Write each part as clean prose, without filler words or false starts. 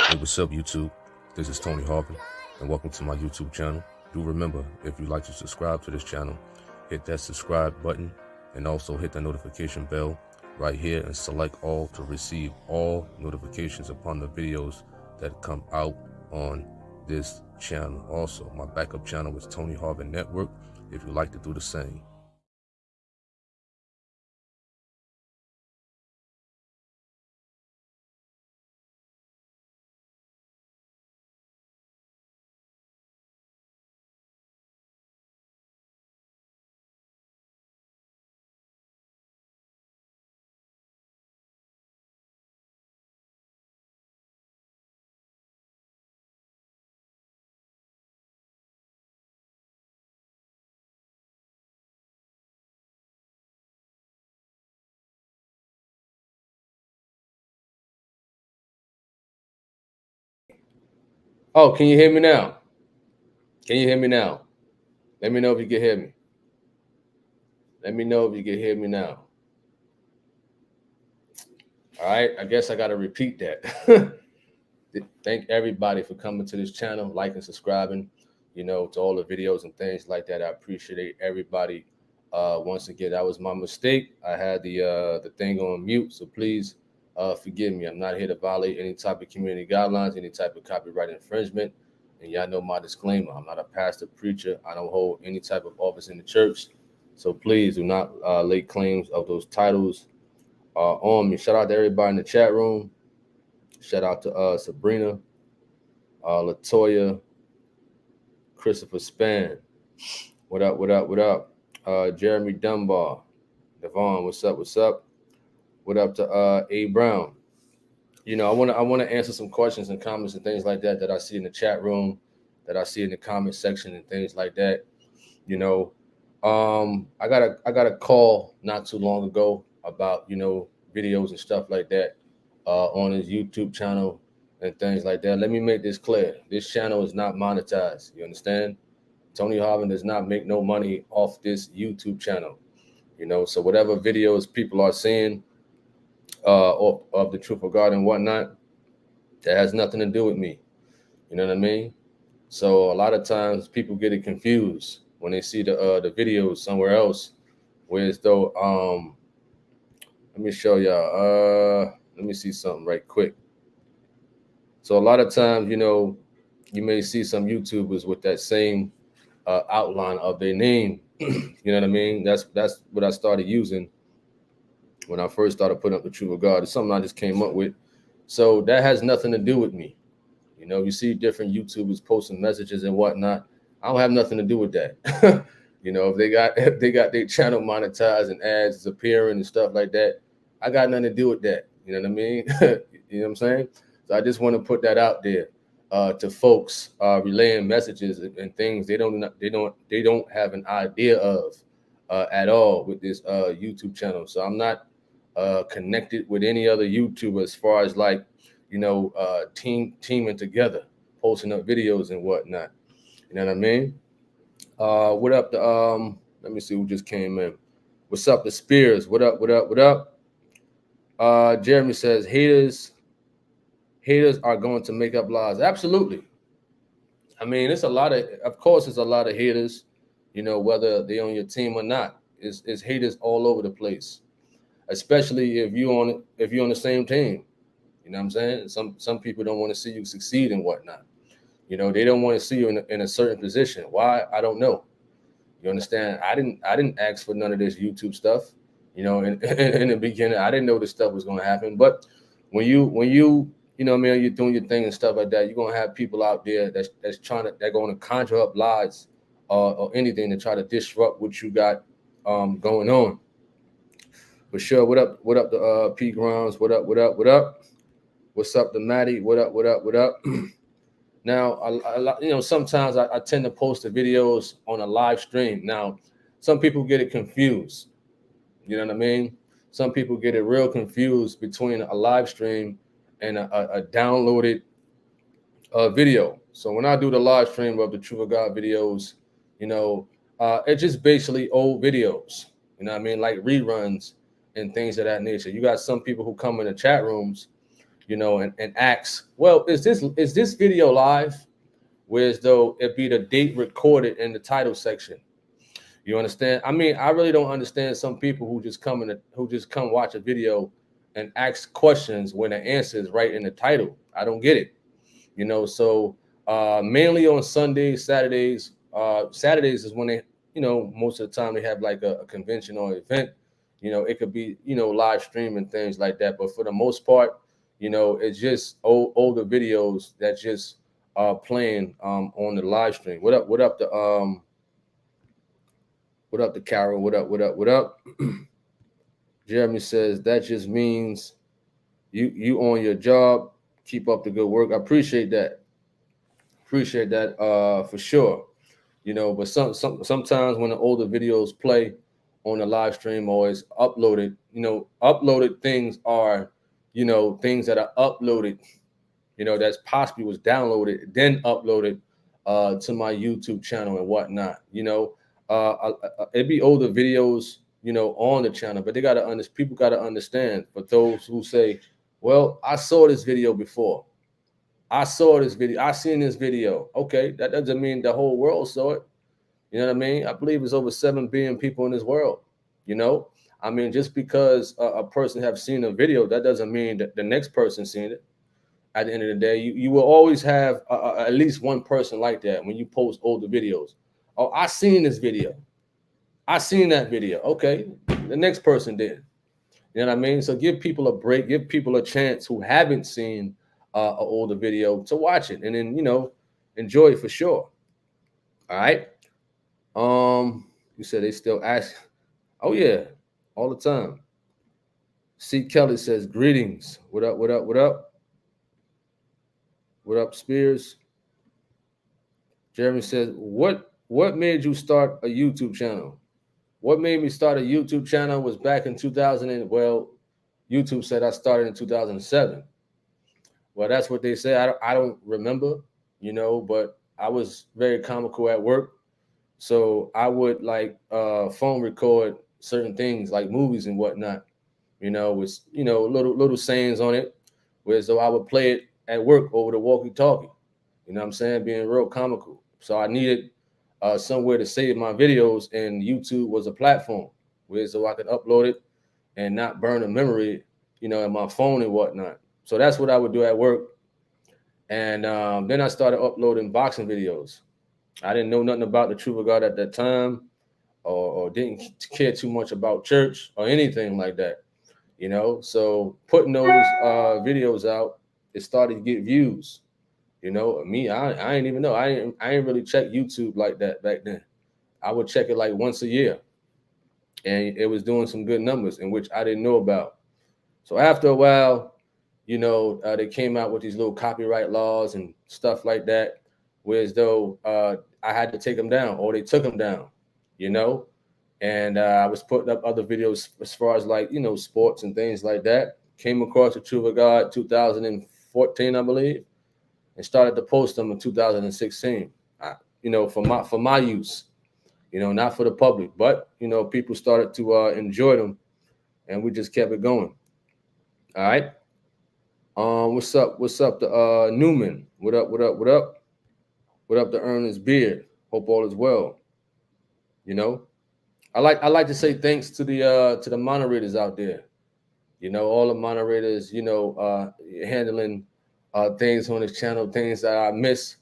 Hey, what's up, YouTube? This is Tony Harvin, and welcome to my YouTube channel. Do remember, if you'd like to subscribe to this channel, hit that subscribe button and also hit the notification bell right here and select all to receive all notifications upon the videos that come out on this channel. Also, my backup channel is Tony Harvin Network if you'd like to do the same. Oh, can you hear me now? Can you hear me now? Let me know if you can hear me. Let me know if you can hear me now. All right, I guess I got to repeat that. Thank everybody for coming to this channel, liking, subscribing, to all the videos and things like that. I appreciate everybody. Once again, that was my mistake. I had the thing on mute, so please forgive me. I'm not here to violate any type of community guidelines, any type of copyright infringement. And y'all know my disclaimer. I'm not a pastor, preacher. I don't hold any type of office in the church. So please do not lay claims of those titles on me. Shout out to everybody in the chat room. Shout out to Sabrina, Latoya, Christopher Span. What up, what up, what up? Jeremy Dunbar. Devon, what's up, what's up? What up to A Brown? I wanna answer some questions and comments and things like that I see in the chat room, that I see in the comment section and things like that. I got a call not too long ago about videos and stuff like that on his YouTube channel and things like that. Let me make this clear: this channel is not monetized. You understand? Tony Harvin does not make no money off this YouTube channel. So whatever videos people are seeing of the truth of God and whatnot, that has nothing to do with me. You know what I mean? So a lot of times people get it confused when they see the videos somewhere else, whereas though let me show y'all. Let me see something right quick. So a lot of times, you may see some YouTubers with that same outline of their name. You know what I mean? That's what I started using when I first started putting up the truth of God. It's something I just came up with. So that has nothing to do with me. You see different YouTubers posting messages and whatnot. I don't have nothing to do with that. If they got their channel monetized and ads is appearing and stuff like that, I got nothing to do with that. You know what I mean? You know what I'm saying? So I just want to put that out there to folks relaying messages and things they don't have an idea of at all with this YouTube channel. So I'm not connected with any other YouTuber as far as like teaming together, posting up videos and whatnot. You know what I mean? What up? Let me see who just came in. What's up, the Spears? What up? What up? What up? Jeremy says haters are going to make up lies. Absolutely. I mean, it's a lot of course, it's a lot of haters. Whether they on your team or not, it's haters all over the place. Especially if you're on the same team. You know what I'm saying? Some people don't want to see you succeed and whatnot. They don't want to see you in a certain position. Why? I don't know. You understand? I didn't ask for none of this YouTube stuff. In the beginning, I didn't know this stuff was going to happen. But when you you're doing your thing and stuff like that, you're gonna have people out there that's they're going to conjure up lies or anything to try to disrupt what you got going on. For sure. What up? What up? The P Grounds. What up? What up? What up? What's up, the Maddie? What up? What up? What up? Now, sometimes I tend to post the videos on a live stream. Now, some people get it confused. You know what I mean? Some people get it real confused between a live stream and a downloaded video. So when I do the live stream of the Truth of God videos, it's just basically old videos. You know what I mean? Like reruns and things of that nature. You got some people who come in the chat rooms, and asks, well, is this video live? Whereas though it be the date recorded in the title section. You understand? I mean, I really don't understand some people who just come watch a video and ask questions when the answer is right in the title. I don't get it. So mainly on Sundays, Saturdays. Saturdays is when they, most of the time they have like a convention or event. It could be, live stream and things like that. But for the most part, it's just older videos that just playing on the live stream. What up to Carol? What up? Jeremy says that just means you on your job. Keep up the good work. I appreciate that. For sure. But sometimes when the older videos play on the live stream or is uploaded, uploaded things are, things that are uploaded, that's possibly was downloaded, then uploaded to my YouTube channel and whatnot. It'd be older videos, on the channel, but people gotta understand. For those who say, well, I saw this video before. I seen this video. Okay, that doesn't mean the whole world saw it. You know what I mean? I believe it's over 7 billion people in this world. I mean, just because a person have seen a video, that doesn't mean that the next person seen it. At the end of the day, you will always have at least one person like that when you post older videos. Oh, I seen this video. I seen that video. Okay, the next person did. You know what I mean? So give people a break. Give people a chance who haven't seen an older video to watch it, and then enjoy it for sure. All right. You said they still ask. Oh yeah, all the time. C. Kelly says greetings. What up? What up? What up? What up, Spears? Jeremy says, what made you start a YouTube channel? What made me start a YouTube channel was back in 2000. Well, YouTube said I started in 2007. Well, that's what they say. I don't remember, but I was very comical at work. So I would like phone record certain things like movies and whatnot, with, little sayings on it. Whereas though I would play it at work over the walkie-talkie, you know what I'm saying? Being real comical. So I needed somewhere to save my videos, and YouTube was a platform where so I could upload it and not burn a memory, in my phone and whatnot. So that's what I would do at work. And then I started uploading boxing videos. I didn't know nothing about the truth of God at that time, or didn't care too much about church or anything like that, So putting those videos out, it started to get views. Me, I didn't even know. I ain't really check YouTube like that back then. I would check it like once a year, and it was doing some good numbers, in which I didn't know about. So after a while, they came out with these little copyright laws and stuff like that, whereas though I had to take them down, or they took them down, and I was putting up other videos as far as like, sports and things like that. Came across the Truth of God 2014, I believe, and started to post them in 2016, for my use, not for the public, but, people started to enjoy them, and we just kept it going. All right. What's up to Newman? What up? What up to Ernest Beard? Hope all is well. I like to say thanks to the moderators out there. All the moderators, handling things on this channel, things that I miss.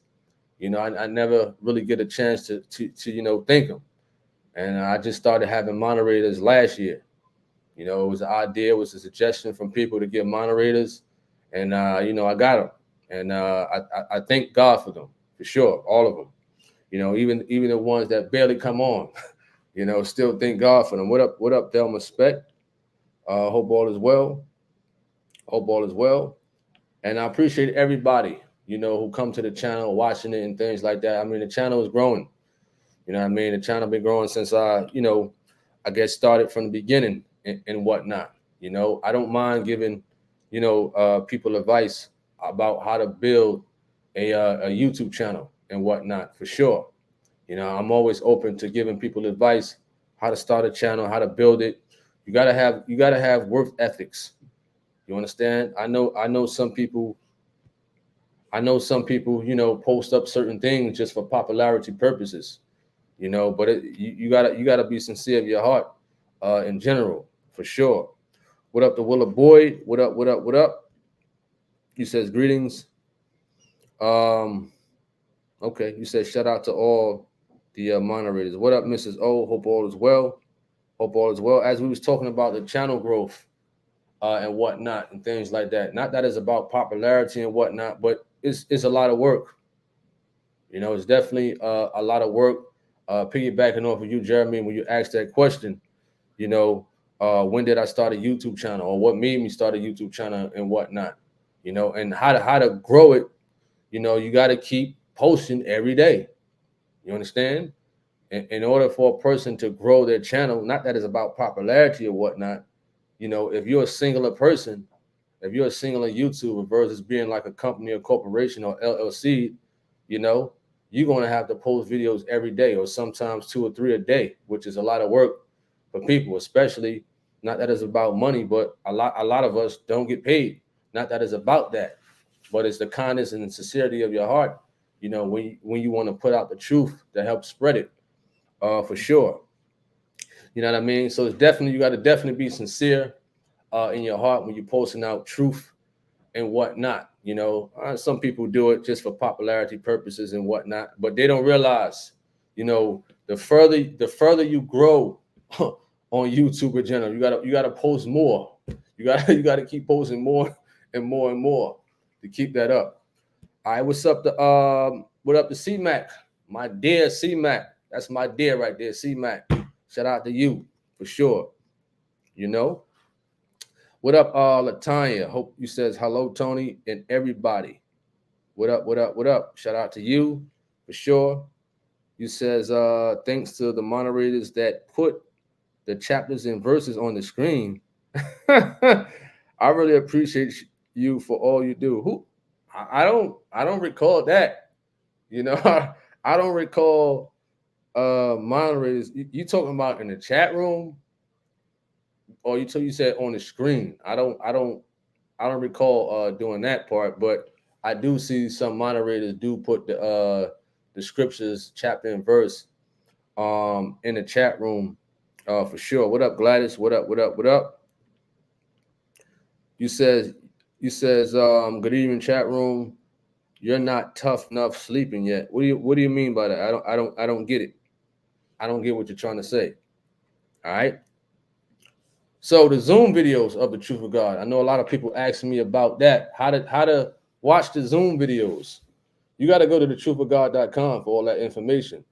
I never really get a chance to thank them. And I just started having moderators last year. It was an idea, it was a suggestion from people to get moderators, and I got them, and I thank God for them, for sure, all of them. Even the ones that barely come on, still thank God for them. What up, Delma Speck? Hope all is well. And I appreciate everybody, who come to the channel, watching it and things like that. I mean, the channel is growing. You know what I mean? The channel been growing since I guess started from the beginning and whatnot. I don't mind giving, people advice about how to build a YouTube channel and whatnot, for sure. I'm always open to giving people advice, how to start a channel, how to build it. You gotta have work ethics. You understand? I know some people. You know, post up certain things just for popularity purposes. You know, but you gotta be sincere of your heart, in general, for sure. What up, the Willa Boyd? What up? What up? What up? You says greetings. Um, okay. You said shout out to all the moderators. What up, Mrs. O? Hope all is well. Hope all is well. As we was talking about the channel growth, and whatnot and things like that. Not that it's about popularity and whatnot, but it's a lot of work. You know, it's definitely a lot of work. Piggybacking off of you, Jeremy, when you asked that question, you know, when did I start a YouTube channel, or what made me start a YouTube channel and whatnot, you know, and how to grow it. You know, you got to keep posting every day. You understand? In order for a person to grow their channel, not that it's about popularity or whatnot. You know, if you're a singular person, if you're a singular YouTuber versus being like a company or corporation or LLC, you know, you're going to have to post videos every day, or sometimes 2 or 3 a day, which is a lot of work for people, especially. Not that it's about money, but a lot of us don't get paid. Not that it's about that, but it's the kindness and the sincerity of your heart. You know, when you want to put out the truth to help spread it, for sure. You know what I mean? So it's definitely, you got to definitely be sincere in your heart when you're posting out truth and whatnot. You know, some people do it just for popularity purposes and whatnot, but they don't realize, you know, the further you grow on YouTube or channel, you gotta post more. You gotta keep posting more and more and more to keep that up. All right, what's up to what up to C-Mac? My dear C-Mac. That's my dear right there, C-Mac. Shout out to you for sure. You know. What up, Latanya? Hope you says hello, Tony, and everybody. What up, what up, what up? Shout out to you for sure. You says thanks to the moderators that put the chapters and verses on the screen. I really appreciate you for all you do. Who I don't recall that. You know, I don't recall moderators. You talking about in the chat room, or you said on the screen? I don't recall doing that part, but I do see some moderators do put the scriptures, chapter and verse, in the chat room, for sure. What up, Gladys? What up? What up? What up? You says good evening, chat room. You're not tough enough sleeping yet. What do you mean by that? I don't get it. I don't get what you're trying to say. All right. So the Zoom videos of the Truth of God. I know a lot of people asking me about that. How to watch the Zoom videos. You got to go to thetruthofgod.com for all that information.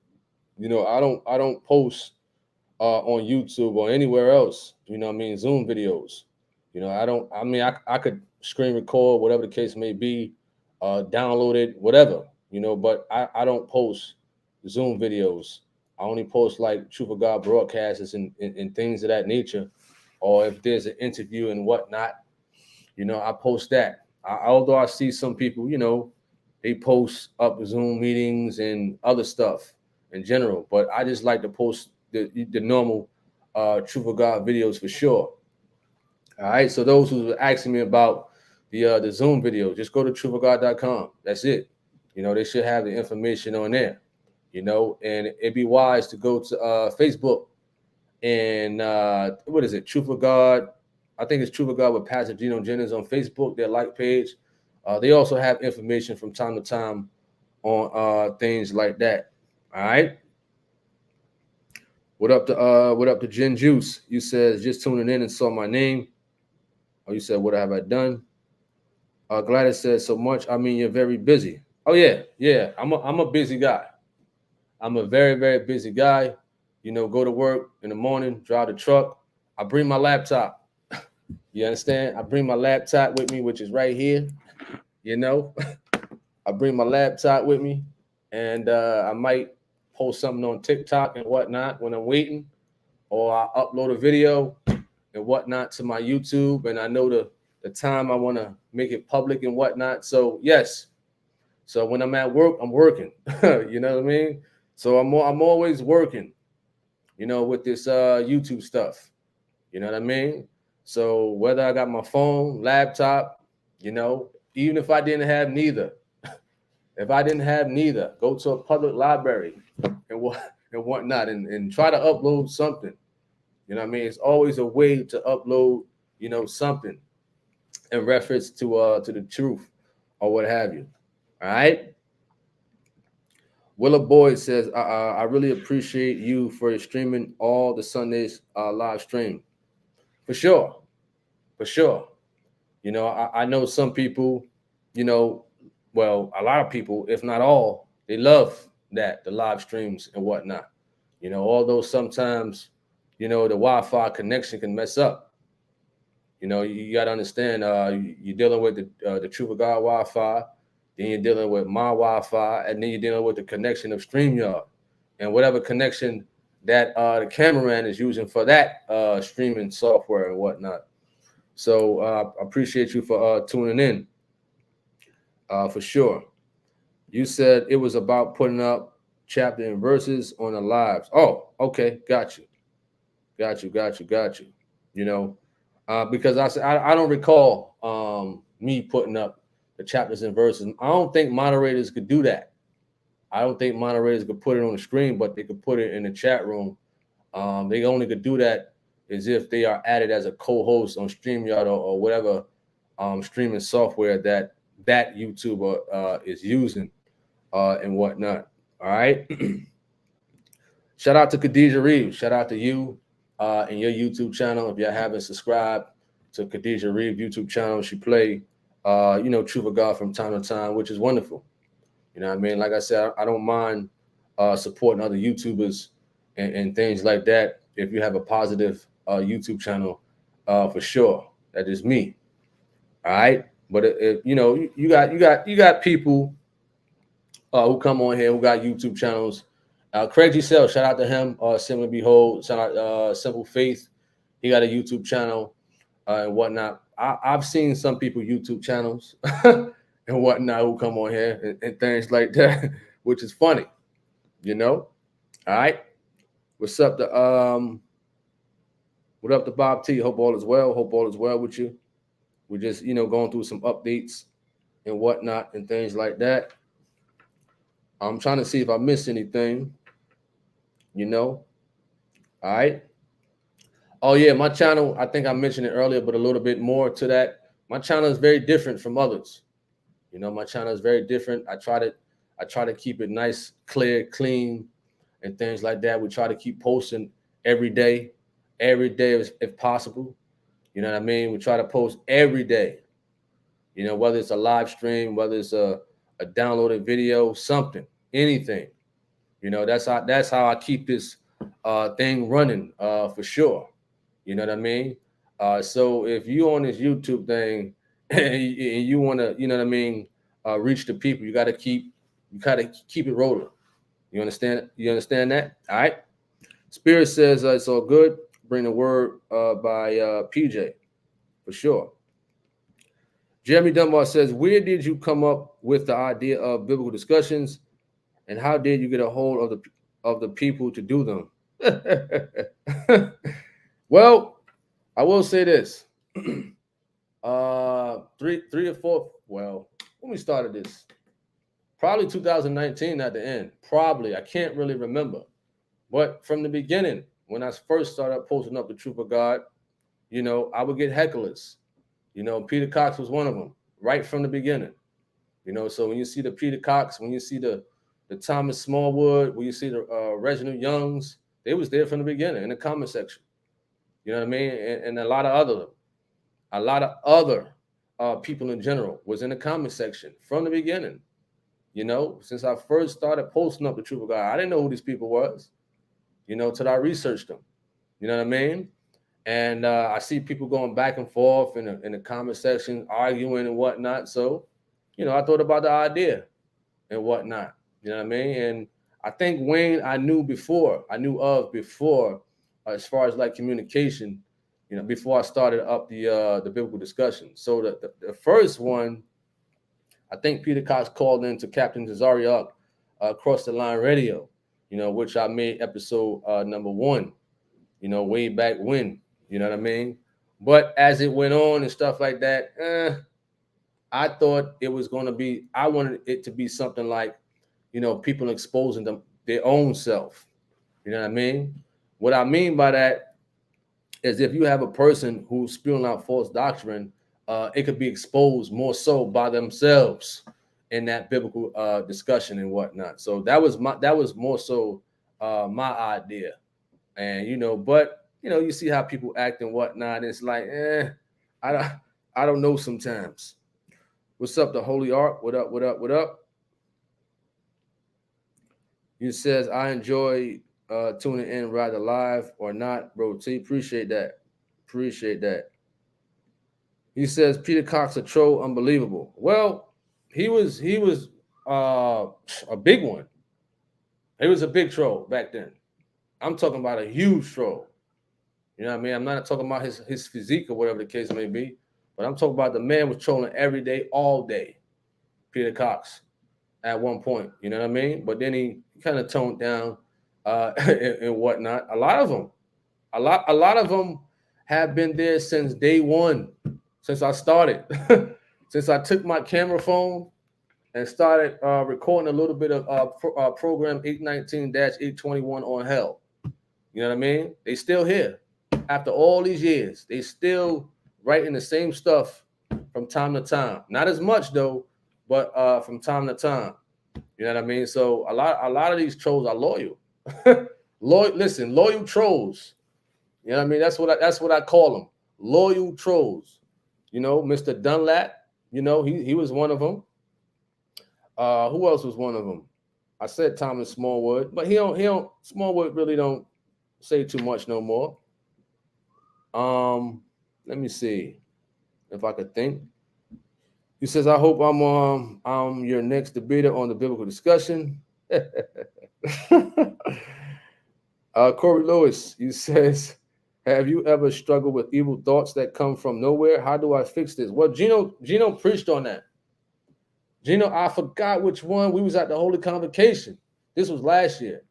You know, I don't post on YouTube or anywhere else. You know what I mean? Zoom videos. You know, I could screen record, whatever the case may be, download it, whatever, you know, but I don't post Zoom videos. I only post like Truth of God broadcasts and things of that nature. Or if there's an interview and whatnot, you know, I post that. Although I see some people, you know, they post up Zoom meetings and other stuff in general, but I just like to post the normal Truth of God videos for sure. All right. So those who are asking me about the Zoom video, just go to truthofgod.com. That's it. You know, they should have the information on there. You know, and it'd be wise to go to Facebook and what is it? Truth of God. I think it's Truth of God with Pastor Gino Jennings on Facebook, their like page. They also have information from time to time on things like that. All right. What up to Jen Juice? You said just tuning in and saw my name. Oh, you said what have I done? Gladys says so much. I mean, you're very busy. Oh yeah. I'm a busy guy. I'm a very, very busy guy. You know, go to work in the morning, drive the truck. I bring my laptop. You understand? I bring my laptop with me, which is right here. You know, I bring my laptop with me, and I might post something on TikTok and whatnot when I'm waiting, or I upload a video and whatnot to my YouTube, and I know the time I want to make it public and whatnot. So yes, so when I'm at work, I'm working. You know what I mean? So I'm always working, you know, with this YouTube stuff. You know what I mean? So whether I got my phone, laptop, you know, even if I didn't have neither, go to a public library and what and whatnot, and try to upload something. You know what I mean? It's always a way to upload, you know, something in reference to the truth or what have you. All right. Willa Boyd says, I really appreciate you for streaming all the Sundays live stream. For sure. For sure. You know, I know some people, you know, well, a lot of people, if not all, they love that, the live streams and whatnot. You know, although sometimes, you know, the Wi-Fi connection can mess up. You know, you got to understand, you're dealing with the Truth of God Wi-Fi, then you're dealing with my Wi-Fi, and then you're dealing with the connection of StreamYard, and whatever connection that the cameraman is using for that streaming software and whatnot. So I appreciate you for tuning in, for sure. You said it was about putting up chapter and verses on the lives. Oh, okay, got you. You know, because I don't recall me putting up the chapters and verses. I don't think moderators could do that. I don't think moderators could put it on the screen, but they could put it in the chat room. They only could do that as if they are added as a co-host on StreamYard or whatever streaming software that YouTuber is using and whatnot. All right. Shout out to Khadijah Reeves. Shout out to you and your YouTube channel. If you haven't subscribed to Khadijah Reeves YouTube channel, she play, you know, Truth of God from time to time, which is wonderful. You know what I mean? Like I said, I don't mind supporting other YouTubers and things like that. If you have a positive YouTube channel, for sure, that is me. All right. But if you know, you got people who come on here who got YouTube channels. Craig Giselle, shout out to him. Simply Behold, shout out Simple Faith. He got a YouTube channel and whatnot. I've seen some people YouTube channels and whatnot who come on here and things like that, which is funny, you know. All right. What's up to what up to Bob T? Hope all is well. Hope all is well with you. We're just, you know, going through some updates and whatnot and things like that. I'm trying to see if I missed anything, you know. All right. Oh, yeah, my channel, I think I mentioned it earlier, but a little bit more to that. My channel is very different from others. You know, my channel is very different. I try to keep it nice, clear, clean, and things like that. We try to keep posting every day if possible. You know what I mean? We try to post every day. You know, whether it's a live stream, whether it's a downloaded video, something, anything. You know, that's how I keep this thing running for sure. You know what I mean? So if you on this YouTube thing and you want to, you know what I mean, reach the people, you got to keep it rolling. You understand? You understand that? All right. Spirit says it's all good. Bring the word by PJ for sure. Jeremy Dunbar says, where did you come up with the idea of biblical discussions, and how did you get a hold of the people to do them? Well, I will say this. 3 or 4. Well, when we started this, probably 2019 at the end. Probably, I can't really remember. But from the beginning, when I first started posting up the Truth of God, you know, I would get hecklers. You know, Peter Cox was one of them right from the beginning. You know, so when you see the Peter Cox, when you see the Thomas Smallwood, when you see the Reginald Youngs, they was there from the beginning in the comment section. You know what I mean? And a lot of other people in general was in the comment section from the beginning. You know, since I first started posting up the Truth of God, I didn't know who these people was, you know, till I researched them. You know what I mean? And I see people going back and forth in the comment section, arguing and whatnot. So, you know, I thought about the idea and whatnot. You know what I mean? And I think Wayne I knew of before, as far as like communication, you know, before I started up the biblical discussion. So the first one, I think Peter Cox called into Captain Zariak Across the Line Radio, you know, which I made episode number 1, you know, way back when, you know what I mean? But as it went on and stuff like that, I thought it was going to be, I wanted it to be something like, people exposing them their own self. You know what I mean? What I mean by that is if you have a person who's spewing out false doctrine, it could be exposed more so by themselves in that biblical discussion and whatnot. So that was more so my idea. And but you see how people act and whatnot. It's like, I don't I don't know sometimes. What's up, the Holy Ark? What up? What up? What up? You says I enjoy tuning in rather live or not, bro. T, appreciate that. Appreciate that. He says Peter Cox a troll, unbelievable. Well, he was a big one. He was a big troll back then. I'm talking about a huge troll. You know what I mean? I'm not talking about his physique or whatever the case may be, but I'm talking about the man was trolling every day, all day. Peter Cox at one point, you know what I mean? But then he kind of toned down and whatnot. A lot of them have been there since day one, since I started, since I took my camera phone and started recording a little bit of program 819-821 on hell. You know what I mean? They still here after all these years. They still writing the same stuff from time to time. Not as much though, but from time to time. You know what I mean? So a lot of these trolls are loyal. Loyal trolls. You know what I mean? That's what I call them. Loyal trolls. Mr. Dunlap, he was one of them. Who else was one of them? I said Thomas Smallwood, but he don't Smallwood really don't say too much no more. Let me see if I could think. He says, I hope I'm your next debater on the biblical discussion. Corey Lewis, he says, have you ever struggled with evil thoughts that come from nowhere? How do I fix this? Well, Gino preached on that. Gino, I forgot which one. We was at the Holy Convocation. This was last year.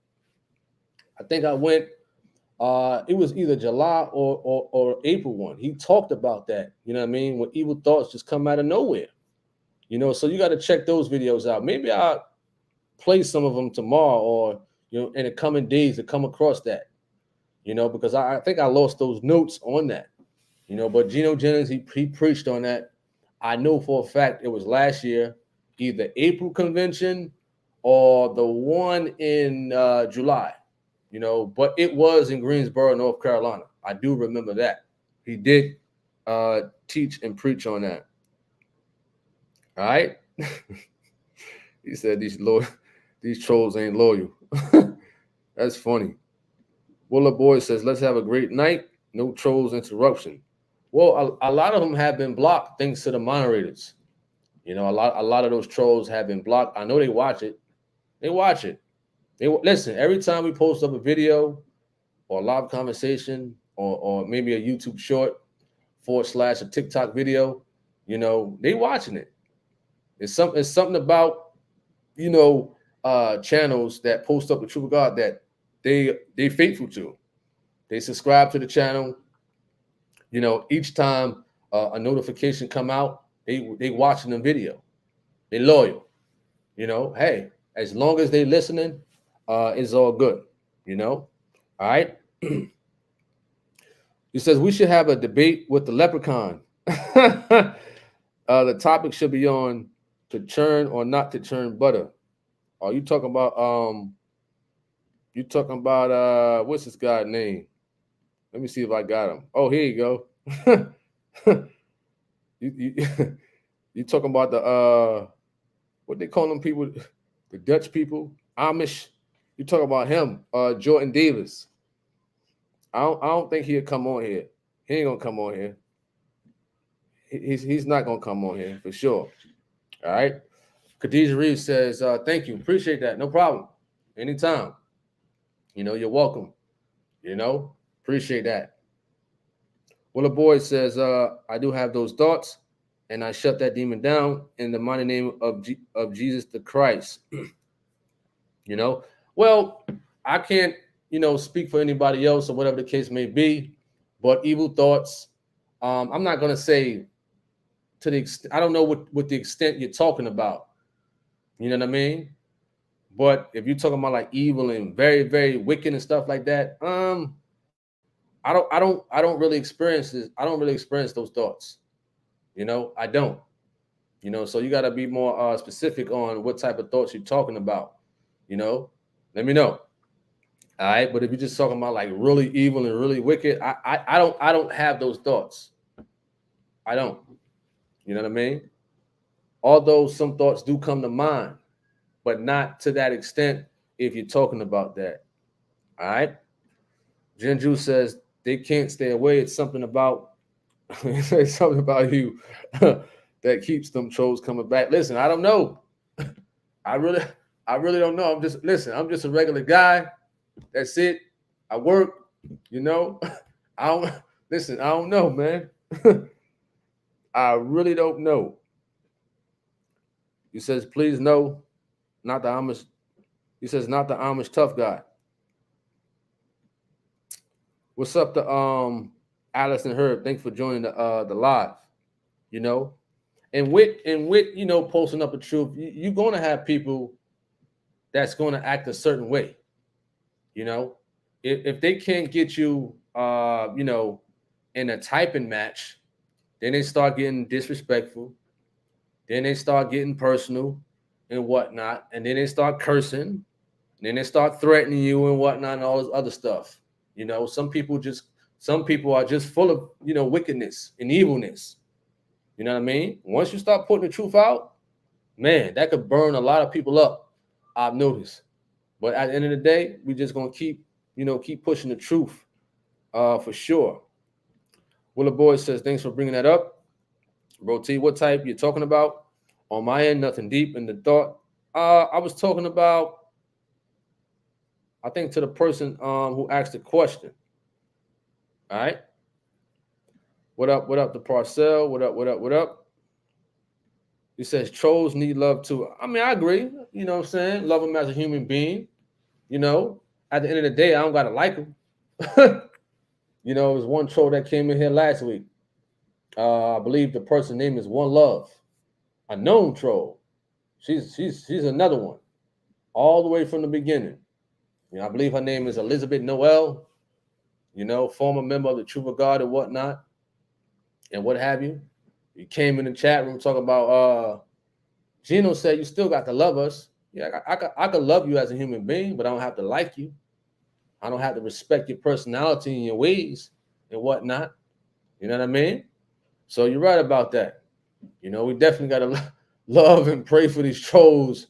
I think I went, it was either July or April one. He talked about that, you know what I mean? When evil thoughts just come out of nowhere. So you got to check those videos out. Maybe I'll play some of them tomorrow or, in the coming days to come across that, because I think I lost those notes on that, but Gino Jennings, he preached on that. I know for a fact it was last year, either April convention or the one in July, but it was in Greensboro, North Carolina. I do remember that. He did teach and preach on that. All right. He said these trolls ain't loyal. That's funny. Willa Boy says, let's have a great night. No trolls interruption. Well, a lot of them have been blocked thanks to the moderators. A lot of those trolls have been blocked. I know they watch it. They watch it. They listen. Every time we post up a video or a live conversation or maybe a YouTube short / a TikTok video, they watching it. It's something about, channels that post up the truth of God that they faithful to. They subscribe to the channel. Each time a notification come out, they watching the video. They loyal. Hey, as long as they listening, it's all good. All right. He says we should have a debate with the leprechaun. The topic should be on to churn or not to churn butter. Are you talking about what's this guy's name? Let me see if I got him. Oh, here you go. you talking about the what they call them people, the Dutch people, Amish. You talking about him, Jordan Davis. I don't think he'll come on here. He ain't gonna come on here. He's not gonna come on here for sure. All right. Khadijah Reeves says, thank you. Appreciate that. No problem. Anytime. You're welcome. Appreciate that. Well, the boy says, I do have those thoughts, and I shut that demon down in the mighty name of Jesus the Christ. Well, I can't, speak for anybody else or whatever the case may be, but evil thoughts I'm not gonna say to the extent, I don't know what the extent you're talking about. You know what I mean? But if you're talking about like evil and very, very wicked and stuff like that, I don't really experience this. I don't really experience those thoughts. You know, I don't. You know, so you got to be more specific on what type of thoughts you're talking about. You know, let me know. All right, but if you're just talking about like really evil and really wicked, I don't have those thoughts. I don't. You know what I mean? Although some thoughts do come to mind, but not to that extent if you're talking about that. All right. Jinju says they can't stay away. It's something about it's something about you that keeps them trolls coming back. Listen, I don't know. I really I really don't know. I'm just a regular guy. That's it. I work, you know. I don't listen, I don't know, man. I really don't know. He says, please no, not the Amish. He says, not the Amish tough guy. What's up to Alice and Herb? Thanks for joining the live. You know, and with you know, posting up the truth, you're gonna have people that's gonna act a certain way. You know, if they can't get you you know, in a typing match, then they start getting disrespectful, then they start getting personal and whatnot, and then they start cursing, and then they start threatening you and whatnot and all this other stuff. You know, some people are just full of, you know, wickedness and evilness. You know what I mean? Once you start putting the truth out, man, that could burn a lot of people up. I've noticed. But at the end of the day, we just gonna keep, you know, keep pushing the truth, for sure. Willa Boy says, thanks for bringing that up. Bro T, what type you talking about? On my end, nothing deep in the thought. I was talking about, I think, to the person who asked the question. All right. What up, the parcel? What up? He says trolls need love too. I mean, I agree. You know what I'm saying? Love him as a human being. You know, at the end of the day, I don't gotta like him. You know, there's one troll that came in here last week. I believe the person's name is One Love, a known troll. She's another one, all the way from the beginning. You know, I believe her name is Elizabeth Noel. You know, former member of the Truth of God and whatnot, and what have you. You came in the chat room talking about Gino said you still got to love us. Yeah, I could love you as a human being, but I don't have to like you. I don't have to respect your personality and your ways and whatnot. You know what I mean? So you're right about that. You know, we definitely got to love and pray for these trolls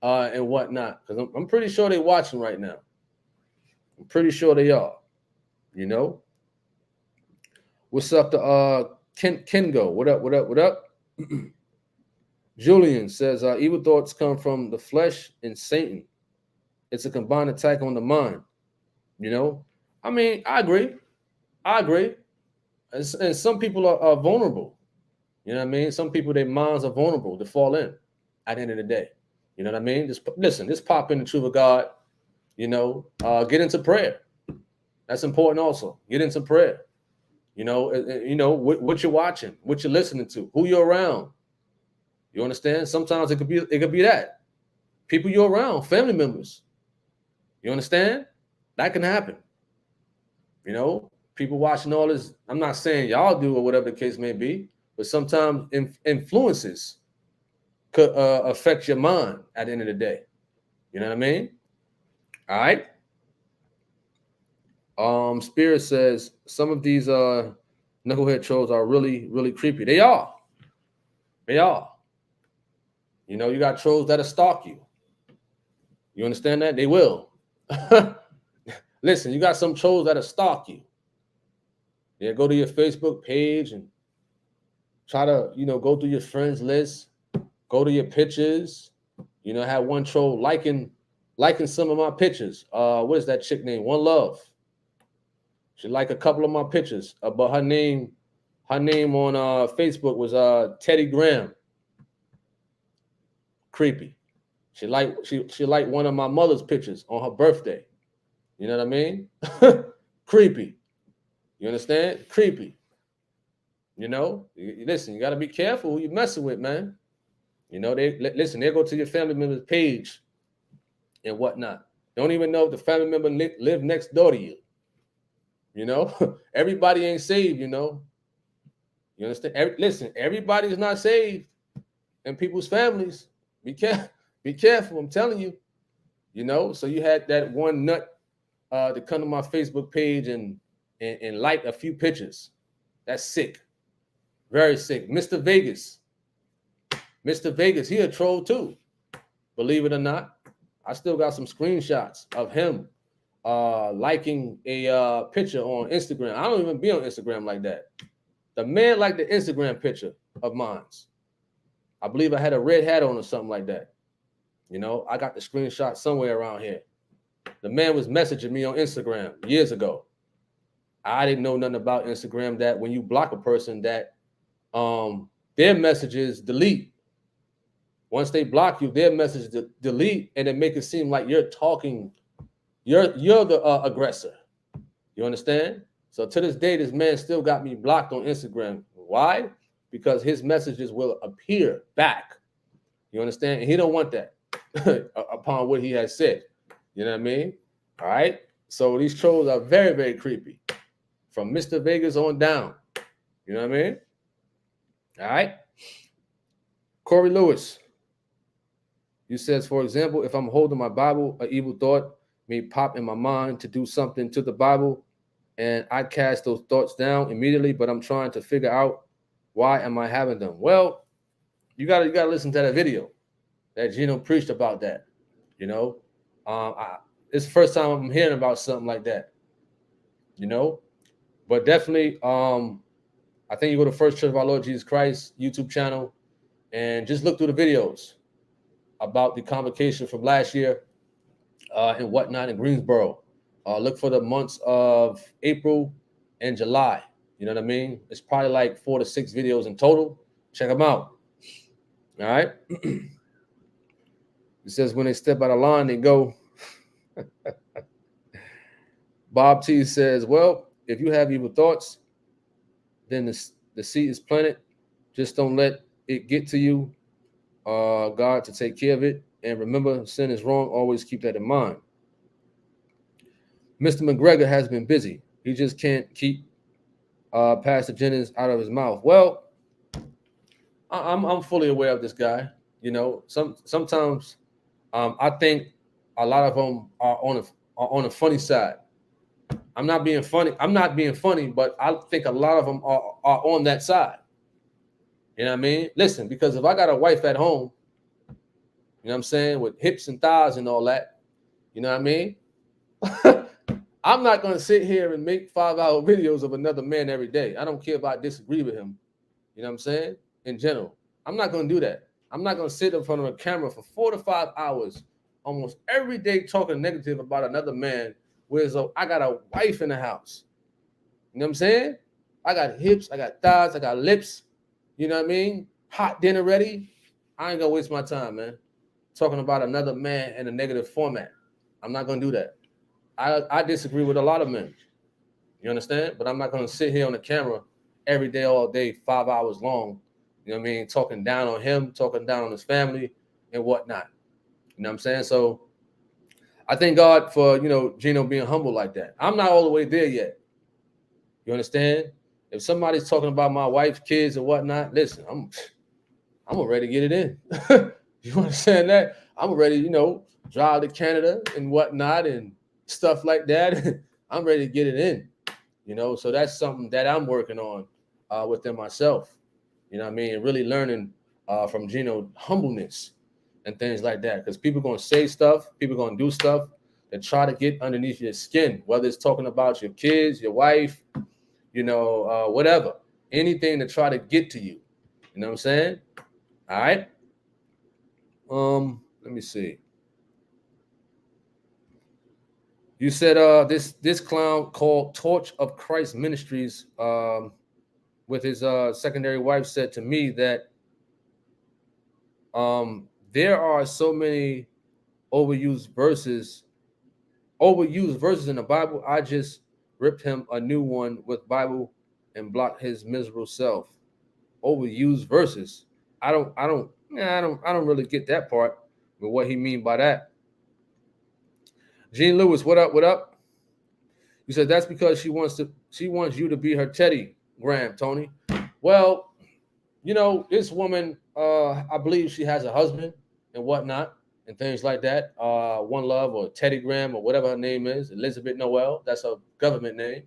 and whatnot, because I'm pretty sure they're watching right now. I'm pretty sure they are. You know? What's up to Kengo? What up? Julian says, evil thoughts come from the flesh and Satan. It's a combined attack on the mind. You know? I mean, I agree. And some people are vulnerable. You know what I mean? Some people, their minds are vulnerable to fall in at the end of the day. You know what I mean? Just pop in the truth of God. You know, get into prayer. That's important also. Get into prayer. You know what you're watching, what you're listening to, who you're around. You understand? Sometimes it could be that. People you're around, family members. You understand? That can happen. You know, people watching all this. I'm not saying y'all do or whatever the case may be, but sometimes influences could affect your mind at the end of the day. You know what I mean? All right. Spirit says some of these knucklehead trolls are really, really creepy. They are. You know, you got trolls that'll stalk you. You understand that? They will. Listen, you got some trolls that'll stalk you. Yeah, go to your Facebook page and try to, you know, go through your friends list, go to your pictures. You know, have one troll liking some of my pictures. What is that chick name? One Love. She liked a couple of my pictures, but her name on Facebook was Teddy Graham. Creepy. She liked one of my mother's pictures on her birthday. You know what I mean? Creepy. You understand? Creepy. You know, listen, you got to be careful who you messing with, man. You know, listen, they go to your family member's page and whatnot. Don't even know if the family member live next door to you. You know, everybody ain't saved, you know. You understand? Listen, everybody is not saved in people's families. Be careful. Be careful. I'm telling you. You know, so you had that one nut to come to my Facebook page and like a few pictures. That's sick. Very sick. Mr. Vegas. Mr. Vegas, he a troll too. Believe it or not. I still got some screenshots of him liking a picture on Instagram. I don't even be on Instagram like that. The man liked the Instagram picture of mine. I believe I had a red hat on or something like that. You know, I got the screenshot somewhere around here. The man was messaging me on Instagram years ago. I didn't know nothing about Instagram, that when you block a person, that their messages delete. Once they block you, their message delete, and it make it seem like you're talking, you're the aggressor. You understand? So to this day, this man still got me blocked on Instagram. Why? Because his messages will appear back. You understand? And he don't want that upon what he has said. You know what I mean? All right. So these trolls are very, very creepy. From Mr. Vegas on down. You know what I mean? All right. Corey Lewis. You says, for example, if I'm holding my Bible, an evil thought may pop in my mind to do something to the Bible, and I cast those thoughts down immediately, but I'm trying to figure out why am I having them. Well, you gotta listen to that video that Gino preached about that. You know, it's the first time I'm hearing about something like that. You know, but definitely, I think you go to First Church of Our Lord Jesus Christ YouTube channel and just look through the videos about the convocation from last year and whatnot in Greensboro. Look for the months of April and July. You know what I mean? It's probably like 4 to 6 videos in total. Check them out. All right. It says when they step out of line, they go. Bob T says, well, if you have evil thoughts, then the seed is planted. Just don't let it get to you. God to take care of it. And remember, sin is wrong. Always keep that in mind. Mr. McGregor has been busy. He just can't keep Pastor Jennings out of his mouth. Well, I'm fully aware of this guy. You know, sometimes I think a lot of them are on the funny side. I'm not being funny. But I think a lot of them are on that side. You know what I mean? Listen, because if I got a wife at home, you know what I'm saying, with hips and thighs and all that, you know what I mean? I'm not going to sit here and make 5-hour videos of another man every day. I don't care if I disagree with him. You know what I'm saying? In general, I'm not going to do that. I'm not going to sit in front of a camera for 4 to 5 hours almost every day talking negative about another man, whereas I got a wife in the house. You know what I'm saying? I got hips, I got thighs, I got lips. You know what I mean? Hot dinner ready. I ain't going to waste my time, man, talking about another man in a negative format. I'm not going to do that. I disagree with a lot of men. You understand? But I'm not going to sit here on the camera every day, all day, 5 hours long. You know what I mean? Talking down on him, talking down on his family and whatnot. You know what I'm saying? So I thank God for, you know, Gino being humble like that. I'm not all the way there yet. You understand? If somebody's talking about my wife, kids, and whatnot, listen, I'm ready to get it in. You understand that? I'm ready, you know, drive to Canada and whatnot and stuff like that. I'm ready to get it in, you know. So that's something that I'm working on within myself. You know what I mean? Really learning from Gino humbleness and things like that. Because people are going to say stuff, people are going to do stuff that try to get underneath your skin, whether it's talking about your kids, your wife, you know, whatever. Anything to try to get to you. You know what I'm saying? All right. Let me see. You said this clown called Torch of Christ Ministries with his secondary wife said to me that there are so many overused verses in the Bible. I just ripped him a new one with Bible and block his miserable self. Overused verses. I don't really get that part, but what he mean by that. Gene Lewis, what up? What up? You said that's because she wants you to be her Teddy Graham, Tony. Well, this woman, I believe she has a husband and whatnot and things like that. One Love or Teddy Graham or whatever her name is, Elizabeth Noel. That's her government name.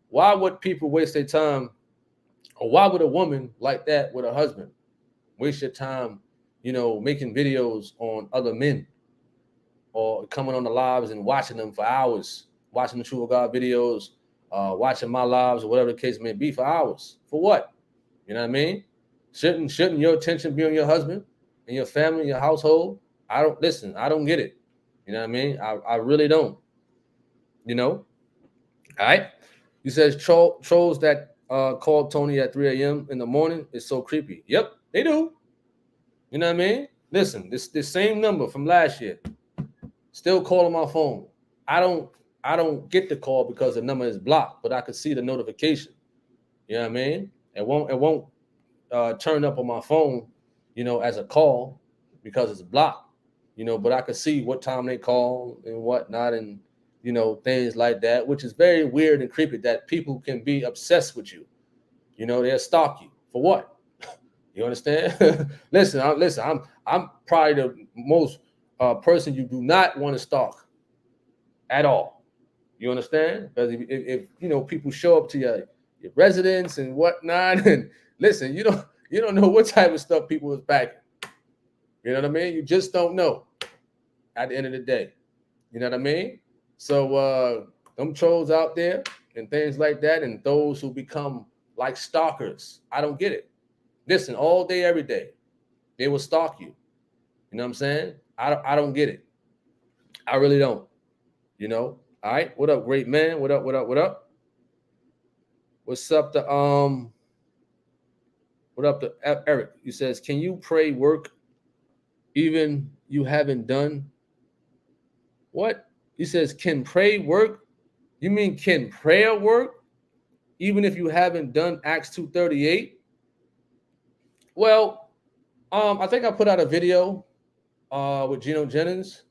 Why would people waste their time, or why would a woman like that with a husband waste your time, making videos on other men or coming on the lives and watching them for hours, watching the True of God videos, watching my lives or whatever the case may be for hours? For what? You know what I mean? Shouldn't your attention be on your husband and your family, and your household? I don't get it. You know what I mean? I really don't. All right. He says trolls that called Tony at 3 a.m. in the morning is so creepy. Yep, they do. You know what I mean? Listen, this same number from last year, still calling my phone. I don't get the call because the number is blocked, but I could see the notification. You know what I mean? It won't turn up on my phone, as a call because it's blocked. But I could see what time they call and whatnot, and things like that, which is very weird and creepy that people can be obsessed with you. They'll stalk you for what? You understand? Listen, I'm probably the most person you do not want to stalk at all. You understand? Because if people show up to your residence and whatnot, and listen, you don't know what type of stuff people is packing. You know what I mean? You just don't know at the end of the day. You know what I mean? So them trolls out there and things like that, and those who become like stalkers, I don't get it. Listen, all day, every day, they will stalk you. You know what I'm saying? I don't get it. I really don't. All right. What up, great man? What up? What up? What up? What's up to What up to Eric? He says, can you pray work even you haven't done? What? He says, can pray work? You mean can prayer work even if you haven't done Acts 2:38? Well, I think I put out a video with Gino Jennings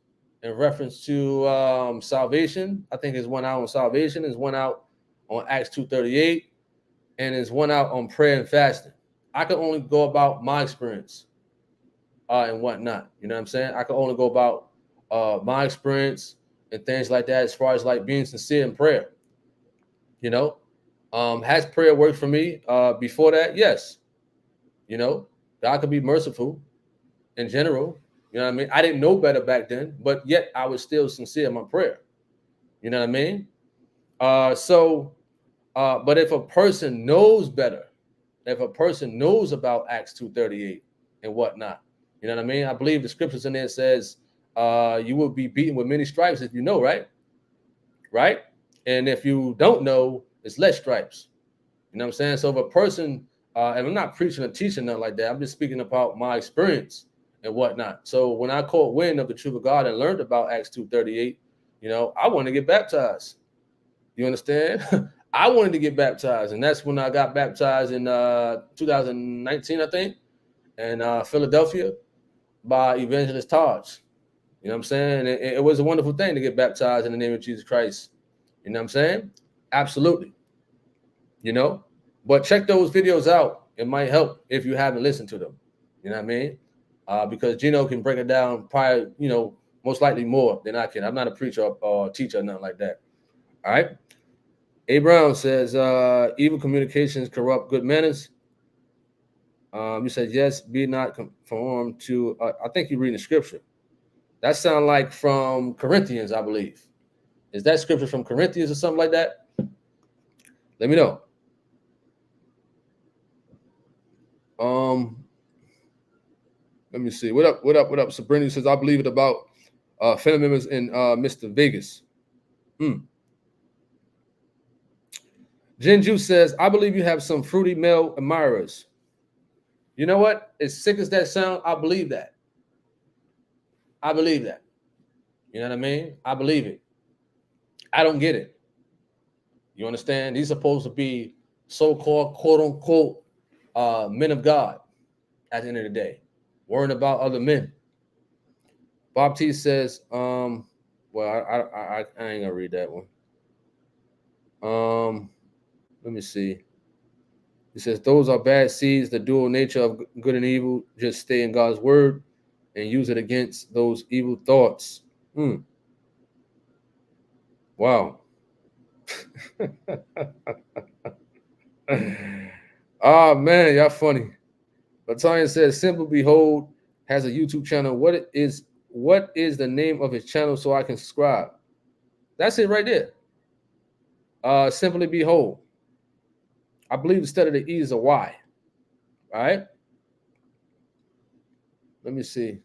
in reference to salvation. I think there's one out on salvation, there's one out on Acts 2:38, and there's one out on prayer and fasting. I can only go about my experience and whatnot. You know what I'm saying? I can only go about my experience and things like that as far as like being sincere in prayer. Has prayer worked for me before that? Yes. God could be merciful in general. You know what I mean? I didn't know better back then, but yet I was still sincere in my prayer. You know what I mean? But if a person knows better, if a person knows about Acts 2:38 and whatnot, you know what I mean? I believe the scriptures in there says you will be beaten with many stripes if you know, right? Right? And if you don't know, it's less stripes. You know what I'm saying? So if a person, and I'm not preaching or teaching nothing like that, I'm just speaking about my experience and whatnot. So when I caught wind of the truth of God and learned about Acts 2:38, I wanted to get baptized. You understand? I wanted to get baptized, and that's when I got baptized in 2019, I think, in Philadelphia by Evangelist Taj. You know what I'm saying? It was a wonderful thing to get baptized in the name of Jesus Christ. You know what I'm saying? Absolutely. But check those videos out. It might help if you haven't listened to them. You know what I mean? Because Gino can break it down probably, most likely more than I can. I'm not a preacher or teacher or nothing like that. All right. A. Brown says, evil communications corrupt good manners. You said, yes, be not conformed to, I think you're reading the scripture. That sounds like from Corinthians, I believe. Is that scripture from Corinthians or something like that? Let me know. Let me see. What up? Sabrina says, I believe it about family members in Mr. Vegas. Jinju says, I believe you have some fruity male admirers. You know what? As sick as that sound, I believe that. I believe that. You know what I mean? I believe it. I don't get it. You understand? These are supposed to be so-called quote unquote men of God at the end of the day, worrying about other men. Bob T says, well, I ain't gonna read that one. Let me see. He says, those are bad seeds. The dual nature of good and evil. Just stay in God's word and use it against those evil thoughts. Wow. Ah, man, y'all funny. Latanya says, Simple Behold has a YouTube channel. What is the name of his channel so I can subscribe? That's it right there. Simply Behold. I believe instead of the E is a Y. All right. Let me see.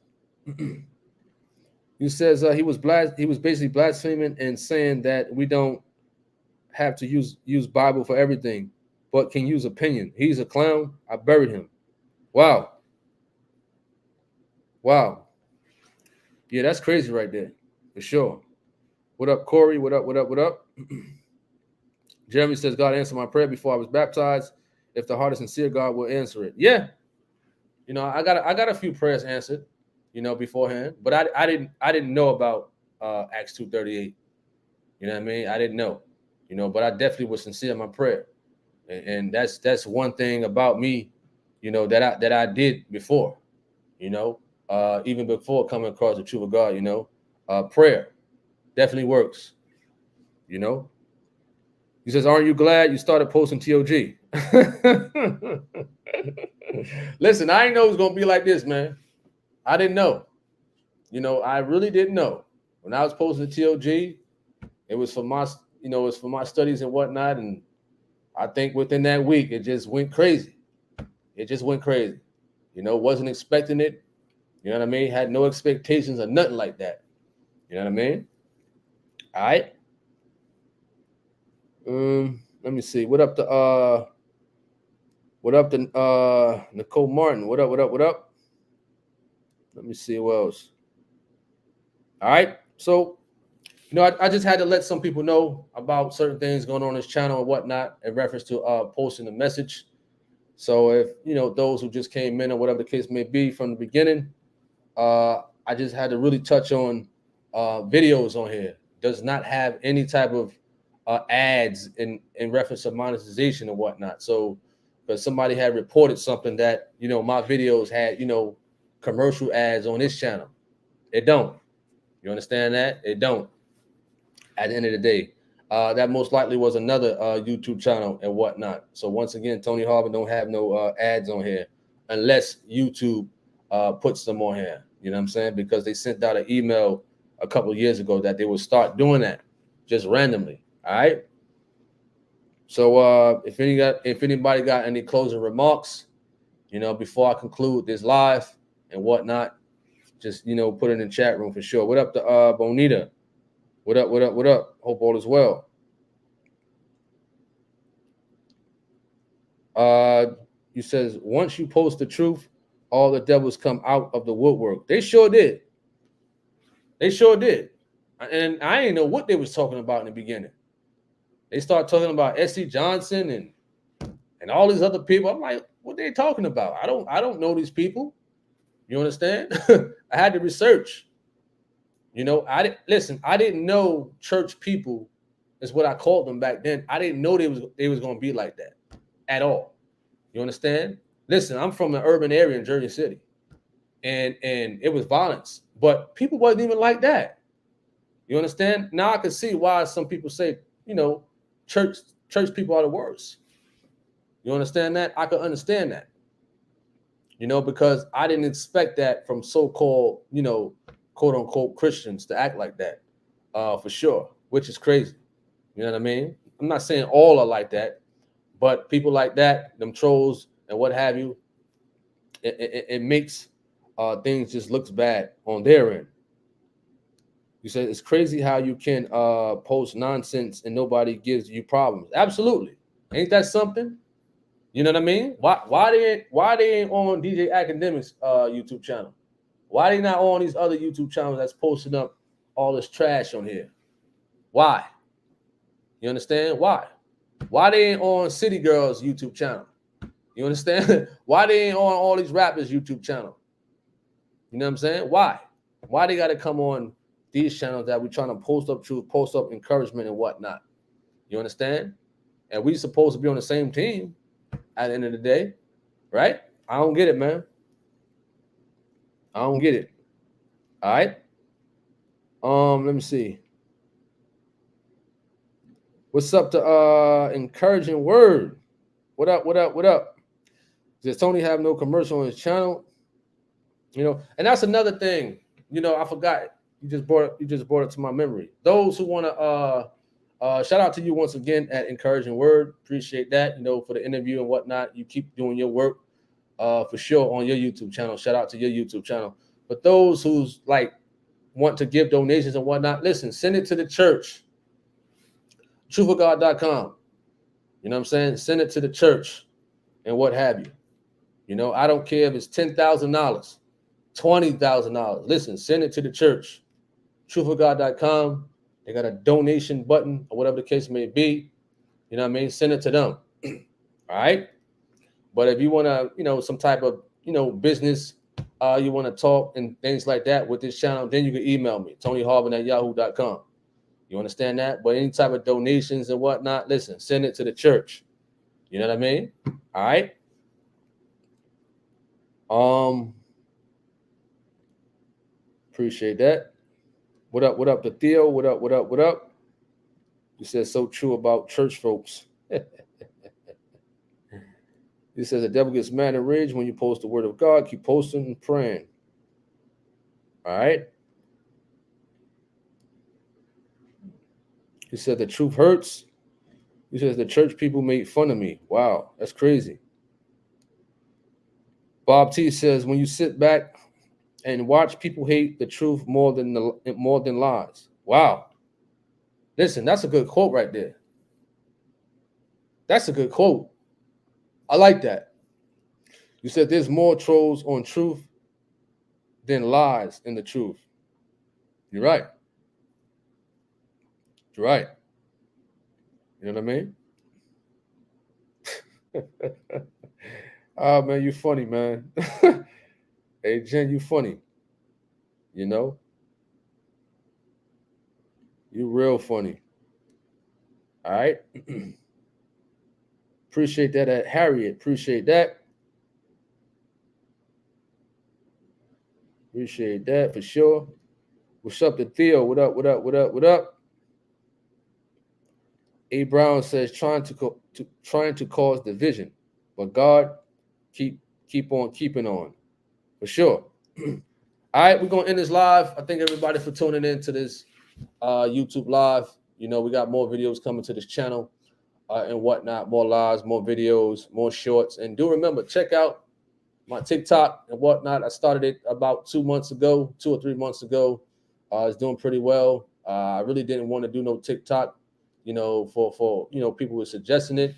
He says he was basically blaspheming and saying that we don't have to use Bible for everything, but can use opinion. He's a clown. I buried him. Wow. Wow. Yeah, that's crazy right there. For sure. What up, Corey? What up? What up? What up? Jeremy says, God answered my prayer before I was baptized. If the heart is sincere, God will answer it. Yeah. You know, I got a few prayers answered, you know, beforehand, but I didn't know about Acts 2:38. You know what I mean? I didn't know, you know, but I definitely was sincere in my prayer. And that's one thing about me, you know, that I did before, you know, even before coming across the truth of God, you know, prayer definitely works, you know. He says, aren't you glad you started posting TOG? Listen, I didn't know it was going to be like this, man. I didn't know. You know, I really didn't know. When I was posting the TOG, it was for my, you know, it was for my studies and whatnot. And I think within that week, it just went crazy. It just went crazy. You know, wasn't expecting it. You know what I mean? Had no expectations or nothing like that. You know what I mean? All right. Let me see. What up to Nicole Martin? What up? What up? What up? Let me see who else. All right. So, you know, I just had to let some people know about certain things going on this channel and whatnot in reference to posting the message. So if, you know, those who just came in or whatever the case may be from the beginning, I just had to really touch on videos on here. Does not have any type of ads in reference to monetization and whatnot. So because somebody had reported something that, you know, my videos had, you know, commercial ads on this channel. It don't. You understand that? It don't. At the end of the day, that most likely was another YouTube channel and whatnot. So once again, Tony Harvin don't have no ads on here unless YouTube puts them on here. You know what I'm saying? Because they sent out an email a couple of years ago that they would start doing that just randomly. All right. So if anybody got any closing remarks, you know, before I conclude this live and whatnot, just, you know, put it in the chat room for sure. What up to Bonita? What up? What up? What up? Hope all is well. You says once you post the truth, all the devils come out of the woodwork. They sure did. They sure did. And I didn't know what they was talking about in the beginning. They start talking about S.C. Johnson and all these other people. I'm like, what are they talking about? I don't know these people. You understand? I had to research. You know, I didn't know church people is what I called them back then. I didn't know they was gonna be like that at all. You understand? Listen, I'm from an urban area in Jersey City, and it was violence, but people wasn't even like that. You understand? Now I can see why some people say, you know, church people are the worst. You understand that? I could understand that. You know, because I didn't expect that from so-called, you know, quote unquote Christians to act like that, for sure, which is crazy. You know what I mean? I'm not saying all are like that, but people like that, them trolls and what have you, it makes things just looks bad on their end. You said it's crazy how you can post nonsense and nobody gives you problems. Absolutely. Ain't that something? You know what I mean? Why they ain't on DJ Academics YouTube channel? Why they not on these other YouTube channels that's posting up all this trash on here? Why? You understand? Why? Why they ain't on City Girls YouTube channel? You understand? Why they ain't on all these rappers YouTube channel? You know what I'm saying? Why? Why they got to come on these channels that we trying to post up truth, post up encouragement and whatnot? You understand? And we supposed to be on the same team at the end of the day, right? I don't get it, man. I don't get it. All right. Let me see. What's up to encouraging word? What up? What up? What up? Does Tony have no commercial on his channel? You know, and that's another thing. You know, I forgot. You just brought it to my memory. Those who want to shout out to you once again at Encouraging Word. Appreciate that. You know, for the interview and whatnot. You keep doing your work for sure on your YouTube channel. Shout out to your YouTube channel. But those who's like want to give donations and whatnot, listen, send it to the church. truthofgod.com. You know what I'm saying? Send it to the church and what have you. You know, I don't care if it's $10,000, $20,000. Listen, send it to the church. truthofgod.com. They got a donation button or whatever the case may be. You know what I mean? Send it to them. All right. But if you want to, you know, some type of, you know, business, you want to talk and things like that with this channel, then you can email me, tonyharvin@yahoo.com. You understand that? But any type of donations and whatnot, listen, send it to the church. You know what I mean? All right. Appreciate that. What up? What up to Theo? What up? What up? What up? You said so true about church folks. He says the devil gets mad and rage when you post the word of God. Keep posting and praying. All right. He said the truth hurts. He says the church people made fun of me. Wow, that's crazy. Bob T says when you sit back and watch people hate the truth more than lies. Wow. Listen, that's a good quote right there. That's a good quote. I like that. You said there's more trolls on truth than lies in the truth. You're right. You're right. You know what I mean? Oh, man, you funny, man. Hey, Jen, you funny. You know? You real funny. All right? Appreciate that at Harriet. Appreciate that. Appreciate that for sure. What's up to Theo? What up? What up? What up? What up? A. Brown says trying to cause division, but God keep on keeping on for sure. All right, we're gonna end this live. I thank everybody for tuning in to this YouTube live. You know, we got more videos coming to this channel and whatnot, more lives, more videos, more shorts. And do remember, check out my TikTok and whatnot. I started it about 2 or 3 months ago. It's doing pretty well. I really didn't want to do no TikTok, you know, for you know, people were suggesting it.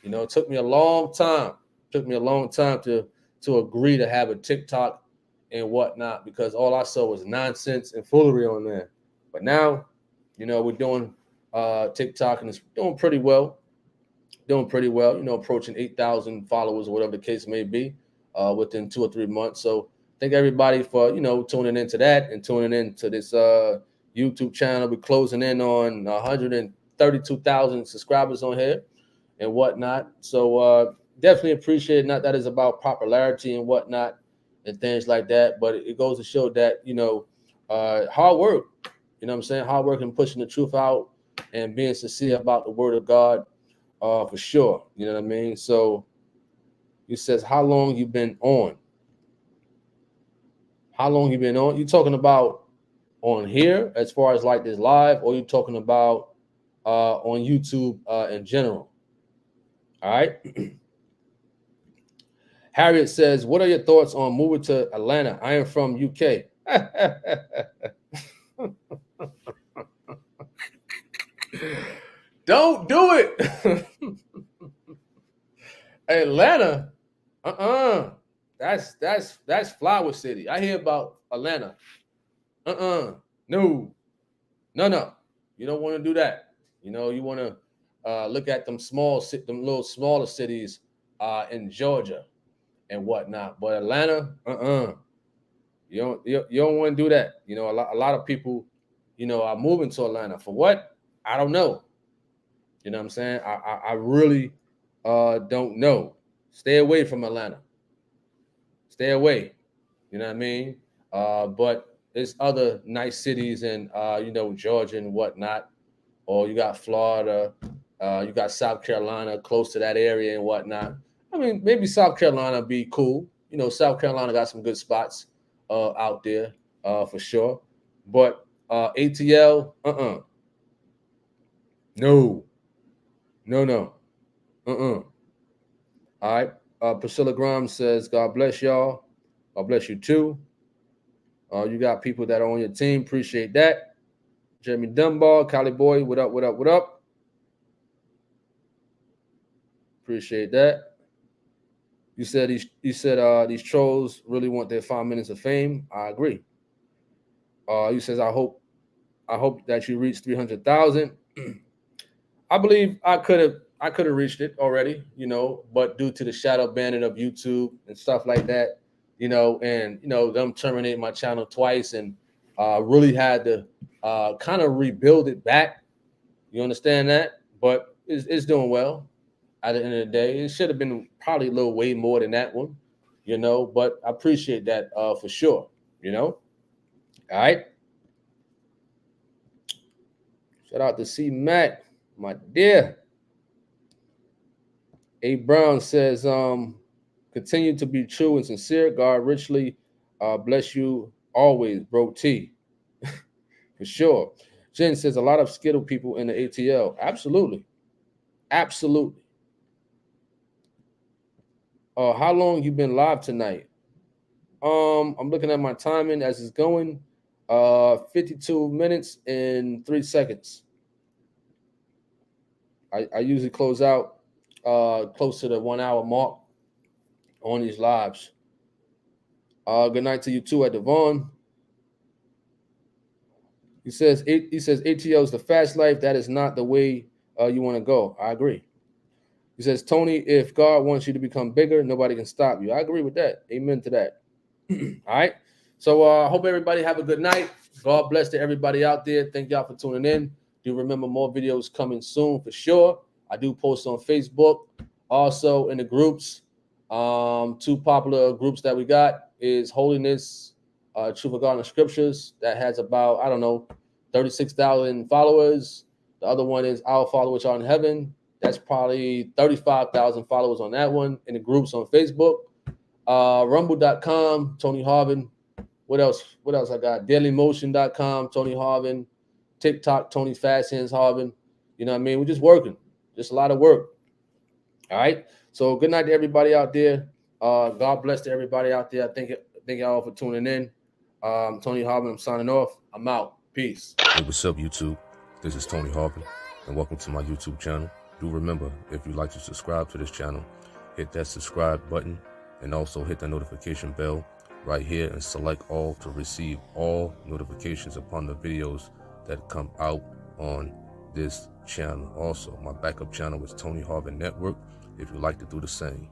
You know, it took me a long time. To agree to have a TikTok and whatnot, because all I saw was nonsense and foolery on there. But now, you know, we're doing TikTok and it's doing pretty well. You know, approaching 8,000 followers or whatever the case may be within 2 or 3 months. So thank everybody for, you know, tuning into that and tuning into this YouTube channel. We're closing in on 132,000 subscribers on here and whatnot. So definitely appreciate it. Not that it's about popularity and whatnot and things like that, but it goes to show that, you know, hard work, you know what I'm saying? Hard work and pushing the truth out and being sincere about the word of God for sure. You know what I mean? So he says, how long you been on? How long you been on? You talking about on here as far as like this live, or you talking about on YouTube in general? All right. Harriet says, what are your thoughts on moving to Atlanta? I am from UK. Don't do it. Atlanta. That's Flower City. I hear about Atlanta. No. You don't want to do that. You know, you want to look at them little smaller cities in Georgia and whatnot. But Atlanta, you don't want to do that. You know, a lot of people, you know, are moving to Atlanta for what? I don't know. You know what I'm saying? I really don't know. Stay away from Atlanta. Stay away. You know what I mean? But there's other nice cities in you know, Georgia and whatnot. Or you got Florida, you got South Carolina close to that area and whatnot. I mean, maybe South Carolina be cool. You know, South Carolina got some good spots out there for sure. But ATL, no, no. All right. Priscilla Grimes says, God bless y'all. God bless you too. You got people that are on your team. Appreciate that. Jeremy Dunbar, Cali Boy, what up, what up, what up? Appreciate that. You said these trolls really want their 5 minutes of fame. I agree. You says I hope that you reach 300,000. I believe I could have reached it already, you know, but due to the shadow banning of YouTube and stuff like that, you know, and you know, them terminating my channel twice and really had to kind of rebuild it back. You understand that? But it's doing well. At the end of the day, it should have been probably a little way more than that one, you know, but I appreciate that for sure, you know. All right. Shout out to C Mac, my dear. A Brown says, continue to be true and sincere. God richly bless you always, bro T. For sure. Jen says a lot of skittle people in the ATL. Absolutely. Absolutely. How long you been live tonight? I'm looking at my timing as it's going. 52 minutes and 3 seconds. I usually close out close to the 1 hour mark on these lives. Good night to you too at Devon. He says ATL is the fast life. That is not the way you want to go. I agree. He says, Tony, if God wants you to become bigger, nobody can stop you. I agree with that. Amen to that. All right. So I hope everybody have a good night. God bless to everybody out there. Thank y'all for tuning in. Do remember more videos coming soon for sure. I do post on Facebook. Also in the groups. Two popular groups that we got is Holiness, Truth of God and Scriptures. That has about, I don't know, 36,000 followers. The other one is Our Father which art in heaven. That's probably 35,000 followers on that one. In the groups on Facebook. Rumble.com, Tony Harvin. What else I got? Dailymotion.com, Tony Harvin. TikTok, Tony Fast Hands Harvin. You know what I mean? We're just working. Just a lot of work. All right. So good night to everybody out there. God bless to everybody out there. Thank y'all for tuning in. Tony Harvin, I'm signing off. I'm out. Peace. Hey, what's up, YouTube? This is Tony Harvin, and welcome to my YouTube channel. Do remember, if you'd like to subscribe to this channel, hit that subscribe button and also hit the notification bell right here and select all to receive all notifications upon the videos that come out on this channel. Also, my backup channel is Tony Harvin Network if you'd like to do the same.